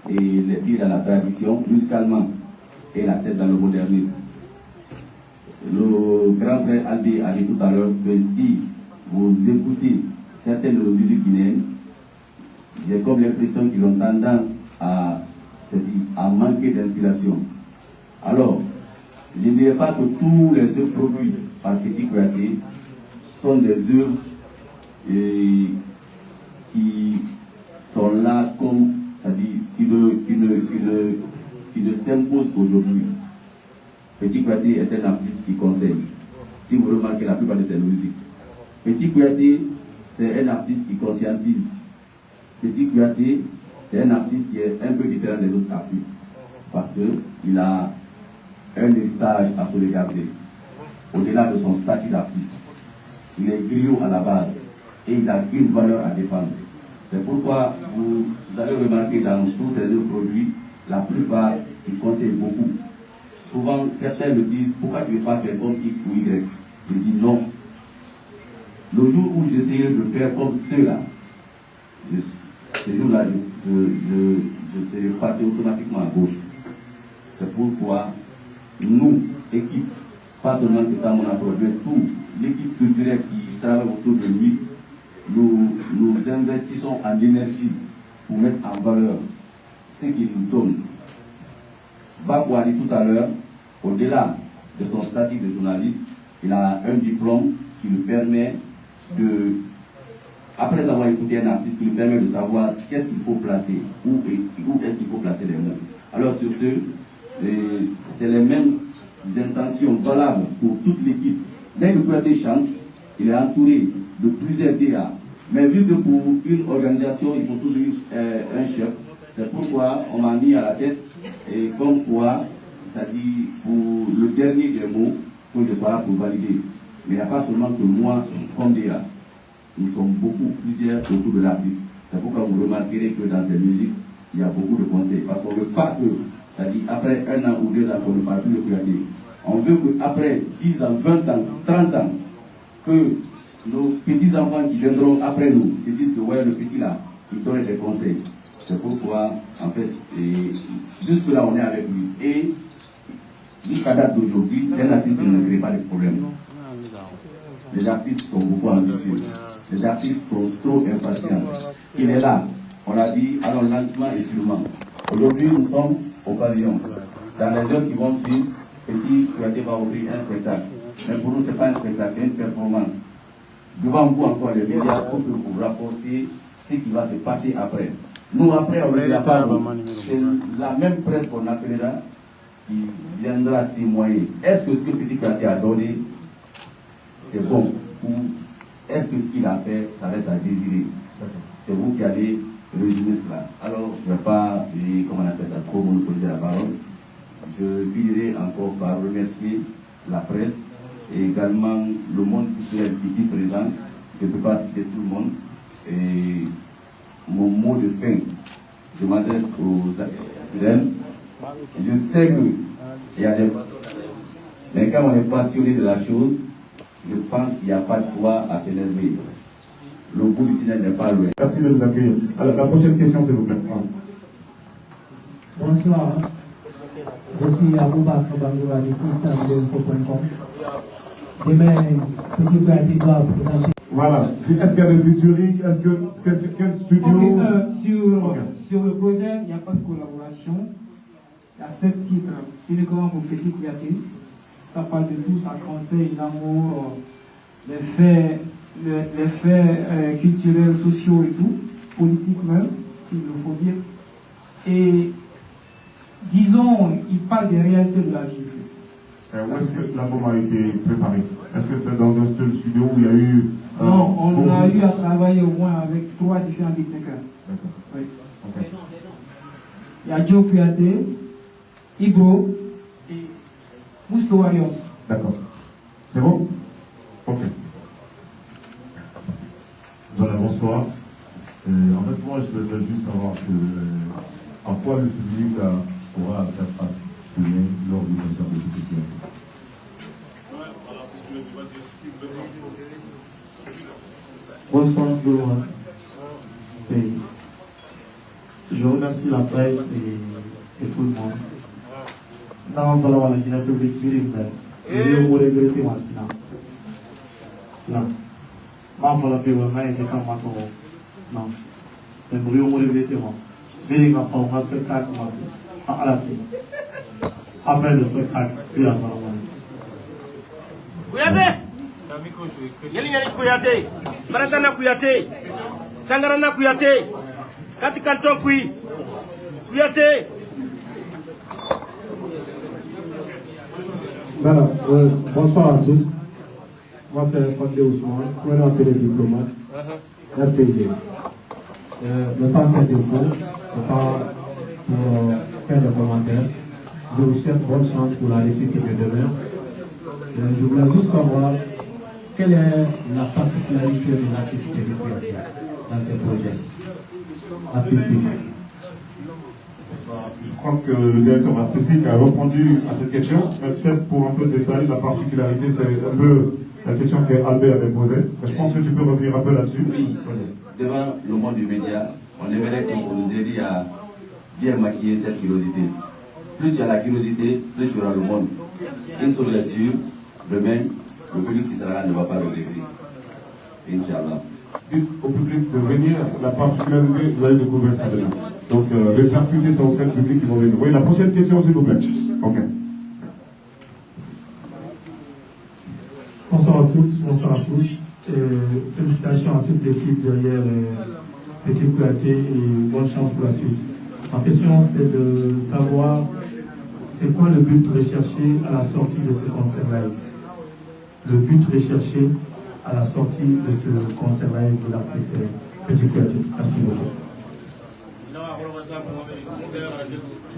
et les pieds dans la tradition, musicalement, et la tête dans le modernisme. Le grand frère Albi a dit tout à l'heure que si vous écoutez certaines musiques guinéennes, j'ai comme l'impression qu'ils ont tendance à manquer d'inspiration. Alors, je ne dirais pas que tous les œuvres produites par Sékou Kouyaté sont des œuvres qui sont là comme, c'est-à-dire qui ne s'imposent aujourd'hui. Petit Kouyaté est un artiste qui conseille. Si vous remarquez la plupart de ses musiques, Petit Kouyaté, c'est un artiste qui conscientise. Petit Kouyaté, c'est un artiste qui est un peu différent des autres artistes parce qu'il a un héritage à sauvegarder au-delà de son statut d'artiste. Il est griot à la base et il a une valeur à défendre. C'est pourquoi vous allez remarquer dans tous ces autres produits, la plupart, ils conseillent beaucoup. Souvent, certains me disent, pourquoi tu ne veux pas faire comme X ou Y? Je dis non. Le jour où j'essayerai de faire comme ceux-là, ces jours-là, je serai passé automatiquement à gauche. C'est pourquoi nous, équipe, pas seulement que dans mon approche, mais tout, l'équipe culturelle qui travaille autour de lui, nous investissons en énergie pour mettre en valeur ce qu'il nous donne. Bakou a dit tout à l'heure, au-delà de son statut de journaliste, il a un diplôme qui lui permet de, après avoir écouté un artiste, qui lui permet de savoir qu'est-ce qu'il faut placer, où est-ce qu'il faut placer les mots. Alors sur ce, c'est les mêmes intentions valables pour toute l'équipe. Dès que Kouyaté chante, il est entouré de plusieurs DA. Mais vu que pour une organisation, il faut toujours un chef, c'est pourquoi on m'a mis à la tête, et comme quoi, ça dit pour le dernier des mots, que je sois là pour valider. Mais il n'y a pas seulement que moi comme DA. Nous sommes beaucoup, plusieurs autour de l'artiste. C'est pourquoi vous remarquerez que dans ces musiques, il y a beaucoup de conseils. Parce qu'on ne veut pas que, c'est-à-dire après 1 an ou 2 ans qu'on ne parle plus de Kouyaté. On veut qu'après 10 ans, 20 ans, 30 ans, que nos petits-enfants qui viendront après nous se disent que ouais, le petit là, il donne des conseils. C'est pourquoi, en fait, jusque-là, on est avec lui. Et jusqu'à date d'aujourd'hui, c'est un artiste qui ne crée pas de problème. Les artistes sont beaucoup ambitieux. Les artistes sont trop impatients. Il est là. On a dit, allons lentement et sûrement. Aujourd'hui, nous sommes au pavillon. Dans les heures qui vont suivre, Petit Kouyaté va ouvrir un spectacle. Mais pour nous, ce n'est pas un spectacle, c'est une performance. Devant vous encore les médias pour que vous rapportez ce qui va se passer après. Nous, après, on ne dira pas, c'est la même presse qu'on appellera qui viendra témoigner. Est-ce que ce que Petit Kouyaté a donné, c'est bon? Ou est-ce que ce qu'il a fait, ça reste à désirer? C'est vous qui allez résumer cela. Alors, je ne vais pas, comment on appelle ça, trop monopoliser la parole. Je finirai encore par remercier la presse et également le monde culturel ici présent. Je ne peux pas citer tout le monde. Et mon mot de fin, je m'adresse aux fidèles. Je sais qu'il y a des... Mais quand on est passionné de la chose, je pense qu'il n'y a pas de quoi à s'énerver. Le bout du tunnel n'est pas loin. Merci de nous accueillir. Alors, la prochaine question, s'il vous plaît. Bonsoir. Je suis Abouba Kabangoura du site de info.com. Demain, Petit Kouyaté doit présenter. Voilà. Est-ce qu'il y a des futuriques? Quel studio? Sur le projet, il n'y a pas de collaboration. Il y a 7 titres uniquement pour Petit Kouyaté. Ça parle de tout, ça conseille l'amour, les faits culturels, sociaux et tout, politiques même, s'il le faut dire. Et disons, il parle des réalités de la vie. Où est-ce que l'album a été préparé? Est-ce que c'était dans un seul studio où il y a eu... Non, on a eu à travailler au moins avec 3 différents beatmakers. D'accord. Oui. Okay. Il y a Joe Kouyaté, Ibro et Mousto Warriors. D'accord. C'est bon? Ok. Voilà, bonsoir. En fait, moi, je voudrais juste savoir à quoi le public pourra faire face lors du concert de Petit Kouyaté. Bonsoir, Gloire. Je remercie la presse et tout le monde. Non, voilà, la Guinée publique, je vous regrette, moi, sinon. Ma fala fi wa mai ka ma to non te muri mo le te mo vini ka fa un spectacle ma ala si après le spectacle il a pas moi Kuyate yeli yeli Kuyate Baratana Kuyate Sangarana Kuyate Kati Kanton Kuyate. Voilà, bonsoir à tous. Moi, c'est Fondé Ousmane, gouverneur télédiplomate, RPG. Le temps fait défaut, c'est pas pour faire des commentaires. Je vous souhaite bonne chance pour la réussite de demain. Je voulais juste savoir quelle est la particularité de l'artiste québécois dans ces projets artistiques. Je crois que le directeur artistique a répondu à cette question, mais peut-être pour un peu détailler la particularité, c'est un peu la question qu'Albert avait posée. Je pense que tu peux revenir un peu là-dessus. Oui, devant le monde du média, on aimerait que vous nous aidiez à bien maquiller cette curiosité. Plus il y a la curiosité, plus il y aura le monde. Une chose est sûre, demain, le public qui sera là ne va pas le regretter. Inch'Allah. Dites au public de venir, la particularité, vous allez découvrir ça demain. Donc, répercuter ça auprès du public qui vont venir. Oui, la prochaine question, s'il vous plaît. Ok. Bonsoir à toutes, bonsoir à tous. Félicitations à toute l'équipe derrière Petit Kouyaté et bonne chance pour la suite. Ma question, c'est de savoir c'est quoi le but recherché à la sortie de ce concert live. Le but recherché à la sortie de ce concert live de l'artiste Petit Kouyaté. Merci beaucoup.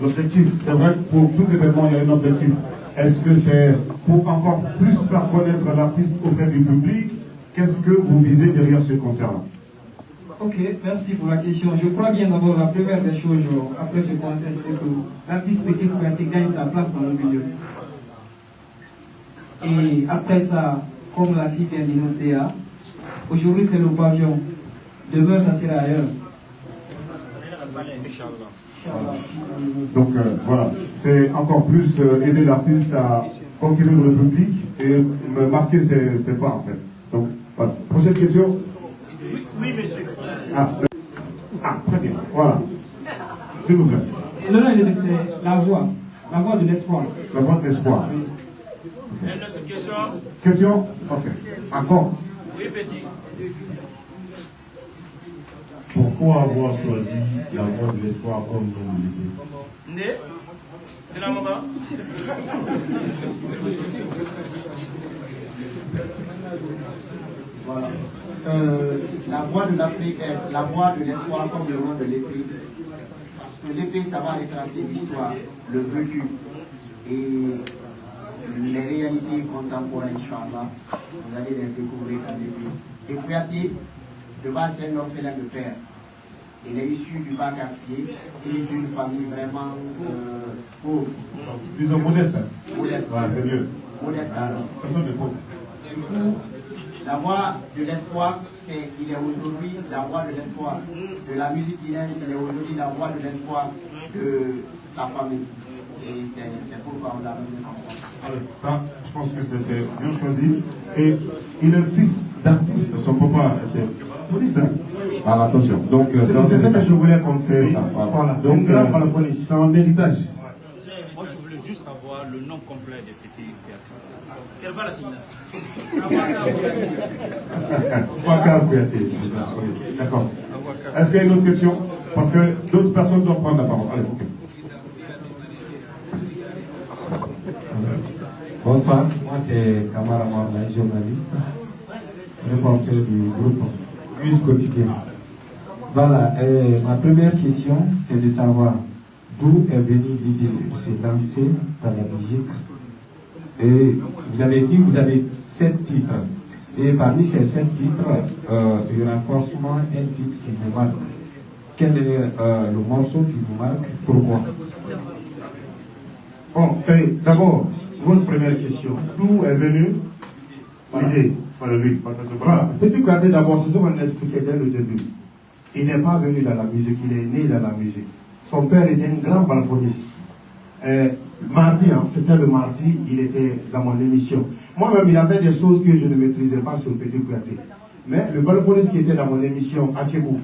L'objectif, c'est vrai que pour tout événement, il y a un objectif. Est-ce que c'est pour encore plus faire connaître l'artiste auprès du public? Qu'est-ce que vous visez derrière ce concert-là? Ok, merci pour la question. Je crois bien d'abord la première des choses après ce concert, c'est que l'artiste Petit Kouyaté gagne sa place dans le milieu. Et après ça, comme l'a si bien dit Théa, aujourd'hui c'est le pavillon, demain ça sera ailleurs. Donc voilà, c'est encore plus aider l'artiste à conquérir le public et me marquer ses pas en fait. Donc voilà. Prochaine question. Oui, monsieur. Très bien, voilà. S'il vous plaît. Et là, c'est la voix de l'espoir. La voix de l'espoir. Oui. Une autre question. Question? Ok. Encore? Oui, petit. Pourquoi avoir choisi la voie de l'espoir comme nom de l'idée? Né de la maman. Voilà. La voix de l'Afrique est la voix de l'espoir comme le nom de l'épée. Parce que l'épée, ça va retracer l'histoire, le vécu et les réalités contemporaines, Inch'Allah. Vous allez les découvrir dans l'épée. Et Kouyaté, de base, c'est un orphelin de père. Il est issu du bas quartier et d'une famille vraiment pauvre. Disons modeste. Modeste. Ouais, c'est mieux. Modeste alors. Personne n'est pauvre. Du coup, la voix de l'espoir, il est aujourd'hui la voix de l'espoir de la musique guinéenne, il est aujourd'hui la voix de l'espoir de sa famille. Et c'est pourquoi on l'a mené comme ça. Ça, je pense que c'était bien choisi. Et il est fils d'artiste. Son papa était police. Voilà, attention. Donc, c'est ça que je voulais conseiller. Ça. Voilà. Donc, c'est un héritage. Moi, je voulais juste savoir le nom complet des petits Kouyaté. Quelle va la signale? Ouakar Kouyaté. D'accord. Est-ce qu'il y a une autre question? Parce que d'autres personnes doivent prendre la parole. Allez, ok. Bonsoir, moi c'est Kamara Marlin, journaliste, reporter du groupe Mus Quotidien. Voilà, ma première question c'est de savoir d'où est venue l'idée de se lancer dans la musique. Et vous avez dit que vous avez 7 titres. Et parmi ces 7 titres, il y aura forcément un titre qui vous marque. Quel est le morceau qui vous marque? Pourquoi? Bon, d'abord, votre première question. D'où est venue l'idée? Voilà, lui. Voilà. Petit Kouyaté, d'abord, c'est ce qu'on expliquait dès le début. il n'est pas venu dans la musique, il est né dans la musique. Son père était un grand balafonniste. Mardi, hein, c'était le mardi, il était dans mon émission. Moi-même, il avait des choses que je ne maîtrisais pas sur Petit Kouyaté. Mais le balophoniste qui était dans mon émission, Akebou,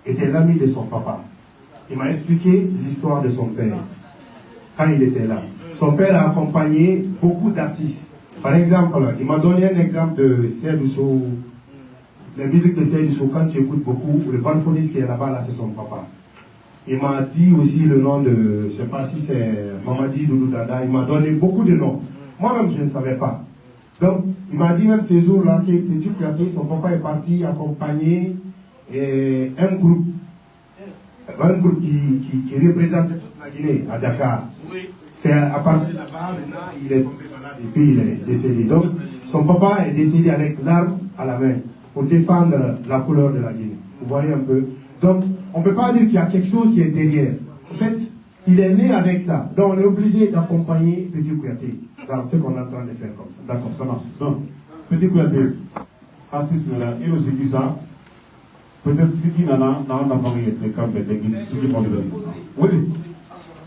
était l'ami de son papa. Il m'a expliqué l'histoire de son père quand il était là. Son père a accompagné beaucoup d'artistes. Par exemple, il m'a donné un exemple de Seydou Sow. La musique de Seydou Sow, quand tu écoutes beaucoup, le balophoniste qui est là-bas, là, c'est son papa. Il m'a dit aussi le nom de, je ne sais pas si c'est Mamadi Doudou Dada, il m'a donné beaucoup de noms. Moi-même, je ne savais pas. Donc, il m'a dit même ces jours-là que Petit Kouyaté, son papa est parti accompagner un groupe qui représente toute la Guinée, à Dakar. C'est à partir de là-bas, maintenant, il est tombé malade et puis il est décédé. Donc, son papa est décédé avec l'arme à la main pour défendre la couleur de la Guinée. Vous voyez un peu. Donc, on ne peut pas dire qu'il y a quelque chose qui est derrière. En fait, il est né avec ça. Donc, on est obligé d'accompagner Petit Kouyaté dans ce qu'on est en train de faire comme ça. D'accord, ça marche. Donc, Petit Kouyaté, artiste là, il aussi dit ça. Peut-être si qui n'a pas variété, quand il est si qui m'a dit. Oui.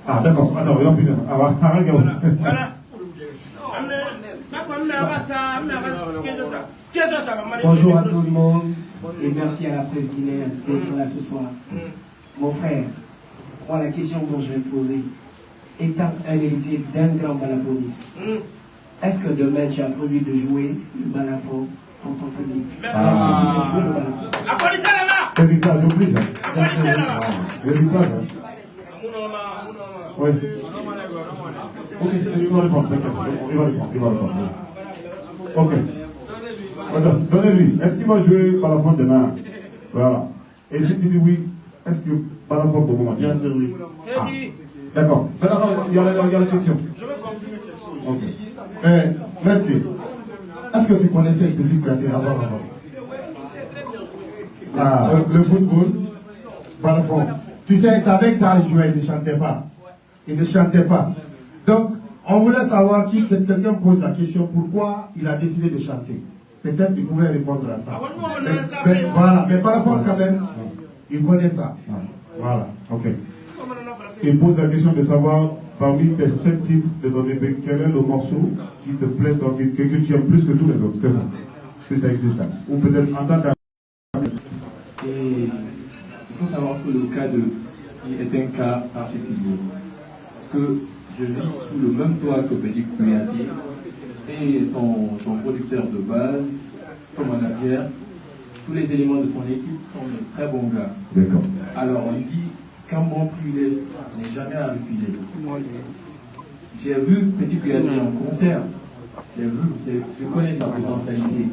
Ah, d'accord. Attends, on va finir. Ah, voilà. Bonjour à tout le monde et merci à la presse guinéenne d'être là ce soir. Mon frère, moi la question que je vais te poser, étant un héritier d'un grand balafoniste, est-ce que demain tu as prévu de jouer le balafon pour ton public? La police est là! Héritage, oblige. Héritage. Oui. Ok, il va répondre, il va répondre. Ok. Donnez-lui. Est-ce qu'il va jouer balafon demain? Voilà. Et si tu dis oui, est-ce que balafon pour moi? Bien sûr, oui. Ah. D'accord. Maintenant, il y a la question. Je vais confirmer quelque chose. Ok. Merci. Est-ce que tu connaissais le Petit Kouyaté avant? Ah, le football, balafon. Tu sais, c'est avec ça qu'il jouait, il ne chantait pas. Il ne chantait pas. Donc, on voulait savoir qui, quelqu'un pose la question, pourquoi il a décidé de chanter. Peut-être qu'il pouvait répondre à ça. Voilà, mais balafon quand même, il connaît ça. Voilà, ok. Il pose la question de savoir, parmi tes 7 titres de ton épée, quel est le morceau qui te plaît, que tu aimes plus que tous les autres? C'est ça. Si ça existe. Ou peut-être en tant qu'artiste. Et il faut savoir que le cas de qui est un cas particulier. Parce que je vis sous le même toit que Petit Kouyaté et son producteur de base, son manager, tous les éléments de son équipe sont de très bons gars. D'accord. Alors on dit qu'un bon privilège n'est jamais à refuser. J'ai vu Petit Kouyaté en concert, je connais sa potentialité.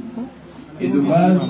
Et de base,